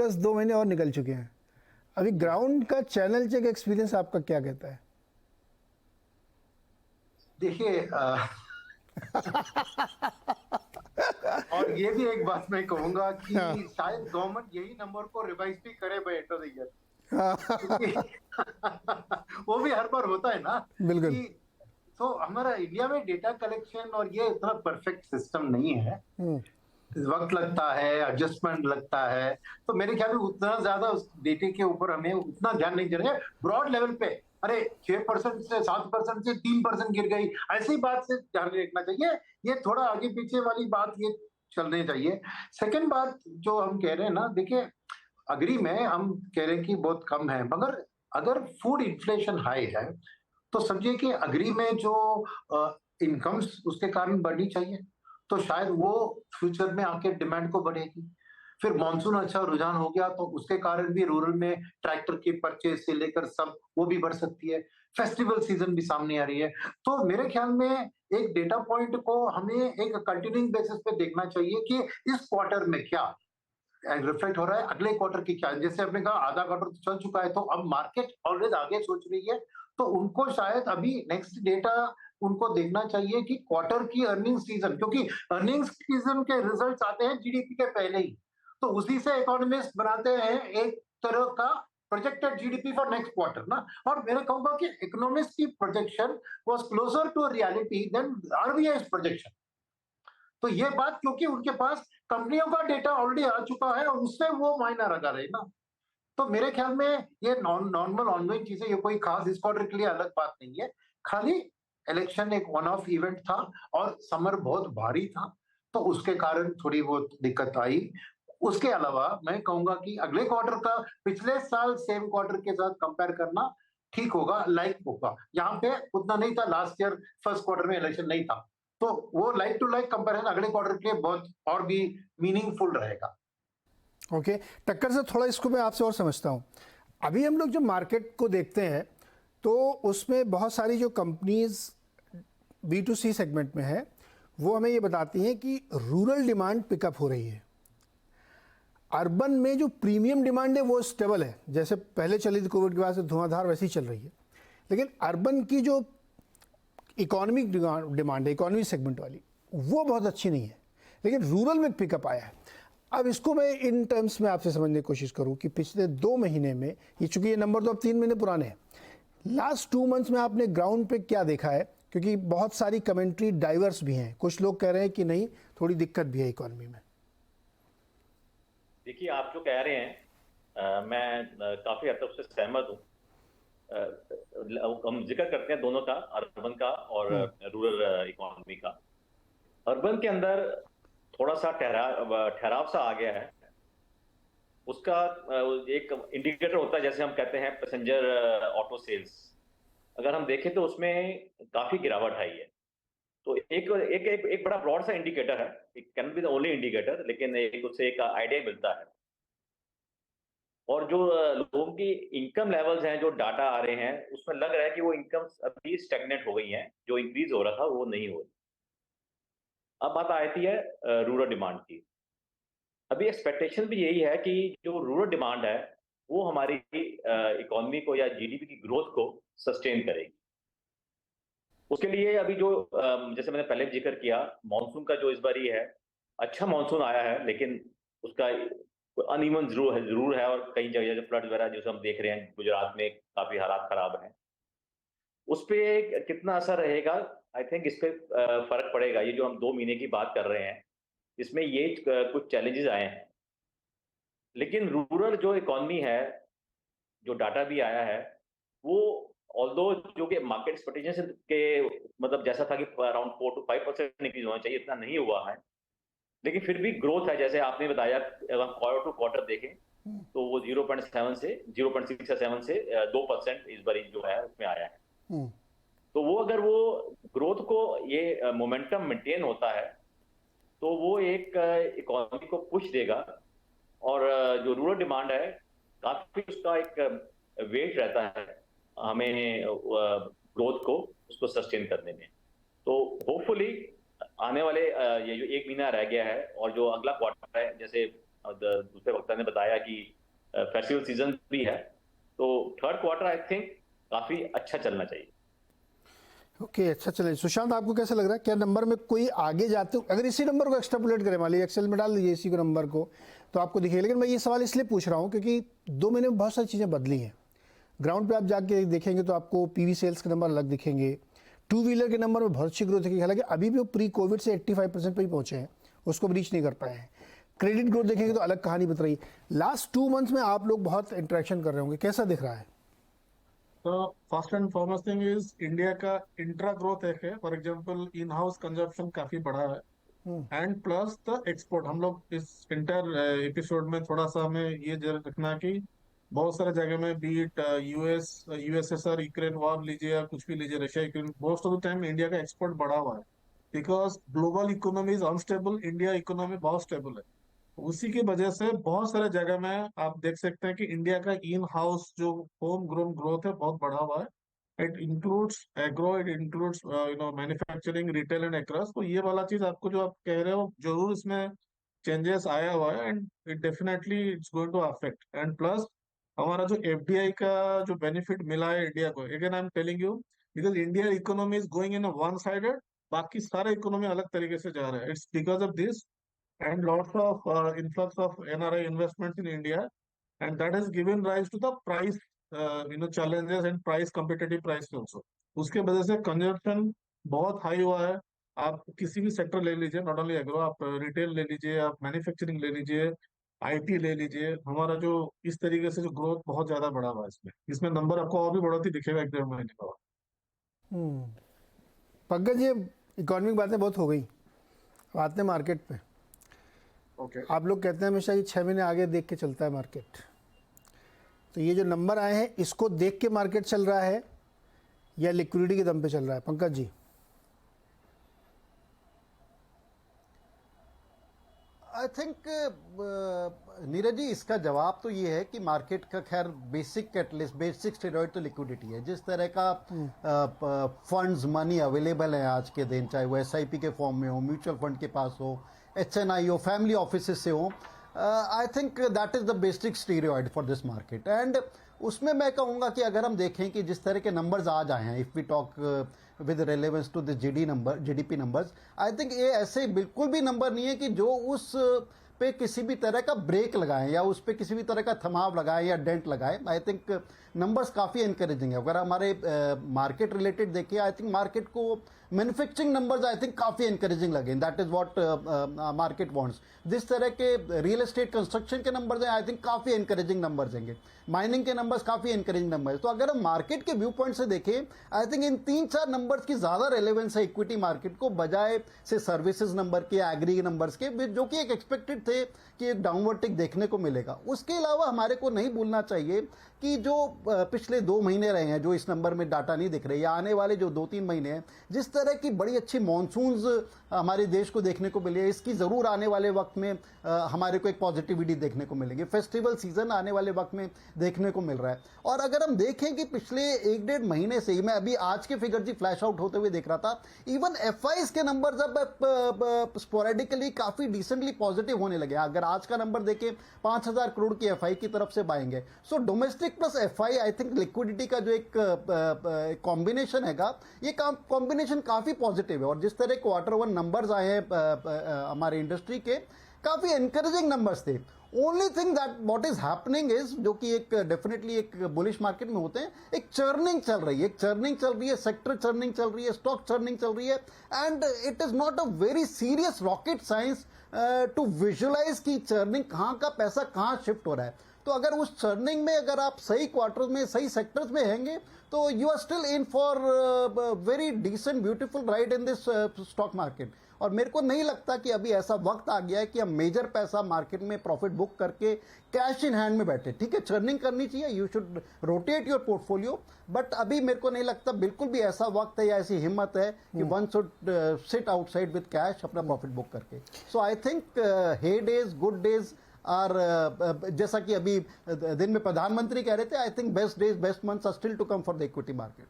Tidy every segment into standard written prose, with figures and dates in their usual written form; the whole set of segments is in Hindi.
बस 2 महीने और निकल चुके हैं। अभी ग्राउंड का चैनल चेक एक्सपीरियंस आपका क्या कहता है? देखिए और ये भी एक बात मैं कहूंगा हाँ। कि शायद गवर्नमेंट यही नंबर को रिवाइज भी करे by end of the year, क्योंकि हाँ। वो भी हर बार होता है ना बिल्कुल। कि तो हमारा इंडिया में डेटा कलेक्शन और ये इतना परफेक्ट सिस्टम नहीं है। हम्म। वक्त लगता है, एडजस्टमेंट लगता है। तो मेरे ख्याल में उतना ज्यादा उस डेटे के ऊपर हमें उतना ध्यान नहीं देना है। ब्रॉड लेवल पे अरे 6% से 7% से 3% गिर गई, ऐसी बात से ध्यान रखना चाहिए। ये थोड़ा आगे पीछे वाली बात ये चलनी चाहिए। सेकंड बात जो हम कह रहे हैं ना, देखिए अग्री में हम कह रहे हैं कि बहुत कम है, मगर अगर फूड इन्फ्लेशन हाई है तो समझिए कि अग्री में जो इनकम्स उसके कारण बढ़नी चाहिए, तो शायद वो फ्यूचर में आके डिमांड को बढ़ेगी। फिर मानसून अच्छा रुझान हो गया तो उसके कारण भी रूरल में ट्रैक्टर की परचेज से लेकर सब वो भी बढ़ सकती है। फेस्टिवल सीजन भी सामने आ रही है। तो मेरे ख्याल में एक डेटा पॉइंट को हमें एक कंटिन्यूइंग बेसिस पे देखना चाहिए कि इस क्वार्टर में क्या रिफ्लेक्ट हो रहा है, अगले क्वार्टर की क्या। जैसे आपने कहा आधा क्वार्टर तो चल चुका है, तो अब मार्केट ऑलवेज आगे सोच रही है, तो उनको शायद अभी नेक्स्ट डेटा उनको देखना चाहिए कि क्वार्टर की अर्निंग सीजन, क्योंकि अर्निंग सीजन के रिजल्ट्स आते हैं जीडीपी के पहले ही, तो उसी से इकोनॉमिस्ट बनाते हैं एक तरह का projected GDP for next quarter ना। और मैंने कहूंगा कि इकोनॉमिस्ट की projection was closer to reality than RBI projection. तो ये बात क्योंकि उनके पास कंपनियों का डेटा ऑलरेडी आ चुका है और उससे वो मायना लगा रहे ना। तो मेरे ख्याल में ये नॉर्मल ऑनलाइन चीजें, ये कोई खास इस क्वार्टर के लिए अलग बात नहीं है। खाली इलेक्शन एक वन ऑफ इवेंट था और समर बहुत भारी था, तो उसके कारण थोड़ी बहुत दिक्कत आई। उसके अलावा मैं कहूंगा कि अगले क्वार्टर का पिछले साल सेम क्वार्टर के साथ कंपेयर करना ठीक होगा, लाइक होगा। यहाँ पे उतना नहीं था, लास्ट ईयर फर्स्ट क्वार्टर में इलेक्शन नहीं था, तो वो लाइक टू लाइक कंपेरिजन अगले क्वार्टर के बहुत और भी मीनिंगफुल रहेगा। ओके। टक्कर से थोड़ा इसको मैं आपसे और समझता हूँ। अभी हम लोग जब मार्केट को देखते हैं तो उसमें बहुत सारी जो कंपनीज B2C सेगमेंट में है वो हमें ये बताती हैं कि रूरल डिमांड पिकअप हो रही है। अर्बन में जो प्रीमियम डिमांड है वो स्टेबल है, जैसे पहले चली थी कोविड के बाद से धुआंधार वैसी चल रही है। लेकिन अर्बन की जो इकोनॉमिक डिमांड है, इकोनॉमी सेगमेंट वाली, वो बहुत अच्छी नहीं है, लेकिन रूरल में पिकअप आया है। अब इसको मैं इन टर्म्स में आपसे समझने की कोशिश करूं कि पिछले 2 महीने में, ये चूंकि ये नंबर तो अब 3 महीने पुराने हैं, लास्ट 2 मंथ्स में आपने ग्राउंड पे क्या देखा है? क्योंकि बहुत सारी कमेंट्री डाइवर्स भी हैं, कुछ लोग कह रहे हैं कि नहीं थोड़ी दिक्कत भी है इकोनॉमी में। देखिए, आप जो कह रहे हैं मैं काफी हद तक उससे सहमत हूँ। हम जिक्र करते हैं दोनों का, अर्बन का और रूरल इकोनॉमी का। अर्बन के अंदर थोड़ा सा ठहराव सा आ गया है। उसका एक इंडिकेटर होता है, जैसे हम कहते हैं पैसेंजर ऑटो सेल्स। अगर हम देखें तो उसमें काफी गिरावट आई है। तो एक एक एक, एक बड़ा ब्रॉड सा इंडिकेटर है, it can be the only indicator, लेकिन एक उससे एक आइडिया मिलता है। और जो लोगों की इनकम लेवल्स हैं, जो डाटा आ रहे हैं, उसमें लग रहा है कि वो इनकम अभी स्टेगनेट हो गई हैं, जो इंक्रीज हो रहा था वो नहीं हो रही। अब बात आती है रूरल डिमांड की। अभी एक्सपेक्टेशन भी यही है कि जो रूरल डिमांड है वो हमारी इकोनॉमी को या जीडीपी की ग्रोथ को सस्टेन करेगी। उसके लिए अभी जो जैसे मैंने पहले जिक्र किया, मानसून का जो इस बार ही है, अच्छा मानसून आया है, लेकिन उसका अनइवन जरूर है और कई जगह जैसे फ्लड वगैरह जैसे हम देख रहे हैं, गुजरात में काफी हालात खराब हैं। उस पर कितना असर रहेगा, आई थिंक इस पे फर्क पड़ेगा। ये जो हम 2 महीने की बात कर रहे हैं, इसमें ये कुछ चैलेंजेस आए हैं। लेकिन रूरल जो इकोनॉमी है, जो डाटा भी आया है, वो ऑल्दो जो कि मार्केट एक्सपेक्टेशन के मतलब जैसा था कि अराउंड 4 to 5% इंक्रीज होना चाहिए, इतना नहीं हुआ है। लेकिन फिर भी ग्रोथ है, जैसे आपने बताया, अगर हम क्वार्टर टू क्वार्टर देखें तो वो 0.7 से 0.6 या 7 से 2% इस बार जो है उसमें आया है। तो वो अगर वो ग्रोथ को ये मोमेंटम मेंटेन होता है तो वो एक इकोनॉमी को पुश देगा। और जो रूरल डिमांड है, काफी उसका एक वेट रहता है हमें ग्रोथ को उसको सस्टेन करने में। तो होपफुली आने वाले ये जो 1 महीना रह गया है और जो अगला क्वार्टर है, जैसे दूसरे वक्ता ने बताया कि फेस्टिवल सीजन भी है, तो थर्ड क्वार्टर आई थिंक काफी अच्छा चलना चाहिए। ओके, अच्छा चले। सुशांत, आपको कैसा लग रहा है? क्या नंबर में कोई आगे जाते हो? अगर इसी नंबर को एक्सट्रापोलेट करें, मान लीजिए एक्सेल में डाल दीजिए इसी को नंबर को, तो आपको दिखेगा। लेकिन मैं ये सवाल इसलिए पूछ रहा हूँ क्योंकि 2 महीने में बहुत सारी चीज़ें बदली हैं। ग्राउंड पे आप जाके देखेंगे तो आपको पीवी सेल्स के नंबर अलग दिखेंगे, टू व्हीलर के नंबर में बहुत अच्छी ग्रोथ दिखेगी। हालांकि अभी भी वो प्री कोविड से 85% पे ही पहुंचे हैं, उसको ब्रीच नहीं कर पाए हैं। क्रेडिट ग्रोथ देखेंगे तो अलग कहानी बता रही है। लास्ट 2 मंथ्स में आप लोग बहुत इंटरेक्शन कर रहे होंगे, कैसा दिख रहा है? तो first and foremost thing is India का इंट्रा ग्रोथ एक है। For example in house consumption काफी बढ़ा है, एंड प्लस द एक्सपोर्ट। हम लोग इस इंटर एपिसोड में थोड़ा सा हमें ये रखना कि बहुत सारे जगह में बीट यूएसएसआर यूक्रेन वॉर लीजिए या कुछ भी लीजिए, Russia Ukraine, most of the time India का एक्सपोर्ट बढ़ा हुआ है because global economy is unstable, India economy बहुत स्टेबल है। उसी की वजह से बहुत सारे जगह में आप देख सकते हैं कि इंडिया का इन हाउस जो होम ग्रोन ग्रोथ है बहुत बढ़ा हुआ है। It includes agro, it includes manufacturing, retail and across. तो ये वाला चीज आपको जो आप कह रहे हो जरूर इसमें चेंजेस आया हुआ है, and it definitely it's going to affect. And plus हमारा जो एफडीआई का जो बेनिफिट मिला है इंडिया को, again I am telling you, because India economy is going in one sided, बाकी सारे इकोनॉमी अलग तरीके से जा रहा है। It's because of this and lots of influx of NRI investments in India, and that has given rise to the price challenges and price competitive price also. उसके वजह से कंजप्शन बहुत हाई हुआ है। आप किसी भी सेक्टर ले लीजिए, नॉट ओनली एग्रो, आप रिटेल ले लीजिए, आप मैन्युफैक्चरिंग ले लीजिए, आईटी ले लीजिए, हमारा जो इस तरीके से जो ग्रोथ बहुत ज्यादा बढ़ा हुआ है इसमें नंबर आपको और भी बढ़ोतरी दिखेगा 1-1.5 महीने का। पंकज, ये इकोनॉमिक बातें बहुत हो गई, अब आते हैं मार्केट पे। आप लोग कहते हैं हमेशा कि 6 महीने आगे देख के चलता है मार्केट, तो ये जो नंबर आए हैं इसको देख के मार्केट चल रहा है या लिक्विडिटी के दम पे चल रहा है? पंकज जी। आई थिंक नीरज जी, इसका जवाब तो ये है कि मार्केट का खैर बेसिक कैटलिस्ट, बेसिक स्टेरॉइड तो लिक्विडिटी है। जिस तरह का फंड्स मनी अवेलेबल है आज के दिन, चाहे वो एसआईपी के फॉर्म में हो, म्यूचुअल फंड के पास हो, एचएनआई हो, फैमिली ऑफिस से हो, I think that is the basic steroid for this market. And उसमें मैं कहूँगा कि अगर हम देखें कि जिस तरह के नंबर्स आज आए हैं, if we talk with relevance to this GDP numbers, I think ये ऐसे बिल्कुल भी नंबर नहीं है कि जो उस पे किसी भी तरह का ब्रेक लगाएं या उस पे किसी भी तरह का थमाव लगाएं या डेंट लगाएं। आई थिंक नंबर्स काफ़ी एनकरेजिंग है। अगर हमारे मार्केट रिलेटेड देखिए, आई थिंक मार्केट को मैन्युफैक्चरिंग नंबर्स आई थिंक काफ़ी एनकरेजिंग लगे। That is what market wants. जिस तरह के रियल एस्टेट कंस्ट्रक्शन के नंबर्स हैं, आई थिंक काफ़ी एनकरेजिंग नंबर्स देंगे। माइनिंग के नंबर्स काफ़ी एनकरेजिंग नंबर है। तो अगर हम मार्केट के व्यू पॉइंट से देखें, आई थिंक इन 3-4 नंबर्स की ज़्यादा रेलेवेंस है इक्विटी मार्केट को, बजाय से सर्विसेज नंबर के, एग्री नंबर्स के, जो कि एक एक्सपेक्टेड थे कि एक डाउनवर्ड टिक देखने को मिलेगा। उसके अलावा हमारे को नहीं भूलना चाहिए कि जो पिछले 2 महीने रहे हैं, जो इस नंबर में डाटा नहीं दिख रही, या आने वाले जो 2-3 महीने हैं, जिस तरह की बड़ी अच्छी मॉनसून्स हमारे देश को देखने को मिली है, इसकी ज़रूर आने वाले वक्त में हमारे को एक पॉजिटिविटी देखने को मिलेगी। फेस्टिवल सीजन आने वाले वक्त में देखने को मिल रहा है। और अगर हम देखें कि पिछले 1-1.5 महीने से ही, मैं अभी आज के फिगर जी फ्लैश आउट होते हुए देख रहा था, इवन एफआईज के नंबर अब स्पोरेडिकली काफ़ी डिसेंटली पॉजिटिव होने लगे। अगर आज का नंबर देखें, 5,000 करोड़ की एफआई की तरफ से बाएंगे। So domestic plus FI, I think liquidity का जो एक कॉम्बिनेशन हैगा, ये कॉम्बिनेशन काफ़ी पॉजिटिव है। और जिस तरह Q1 नंबर्स आए हैं हमारे इंडस्ट्री के, काफ़ी एनकरेजिंग नंबर्स थे। Only thing that what is happening is, जो कि एक डेफिनेटली एक बुलिश मार्केट में होते हैं, एक चर्निंग चल रही है, सेक्टर चर्निंग चल रही है, स्टॉक चर्निंग चल रही है। And it is not a very serious rocket science to visualise की चर्निंग कहाँ का पैसा कहाँ शिफ्ट हो रहा है। तो अगर उस चर्निंग में अगर आप सही क्वार्टर में, सही सेक्टर्स में हैंगे, तो you are still in for very decent beautiful ride in this stock market. और मेरे को नहीं लगता कि अभी ऐसा वक्त आ गया है कि हम मेजर पैसा मार्केट में प्रॉफिट बुक करके कैश इन हैंड में बैठे। ठीक है, चर्निंग करनी चाहिए, you should rotate your portfolio, but अभी मेरे को नहीं लगता बिल्कुल भी ऐसा वक्त है या ऐसी हिम्मत है कि one should sit outside with cash अपना प्रॉफिट बुक करके। So I think heydays, good days और जैसा कि अभी दिन में प्रधानमंत्री कह रहे थे, I think best days, best months are still to come for the equity market.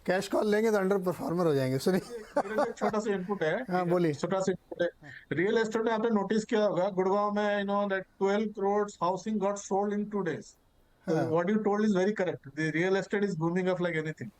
Cash call लेंगे तो अंडर परफॉर्मर हो जाएंगे। सुनिए मेरे लिए एक छोटा सा इनपुट है। हाँ, बोलिए। छोटा सा इनपुट है, रियल एस्टेट में आपने नोटिस किया होगा गुड़गांव में, that 12 crore housing got sold in 2 days. हाँ। What you told is very correct. The real estate is booming up like anything.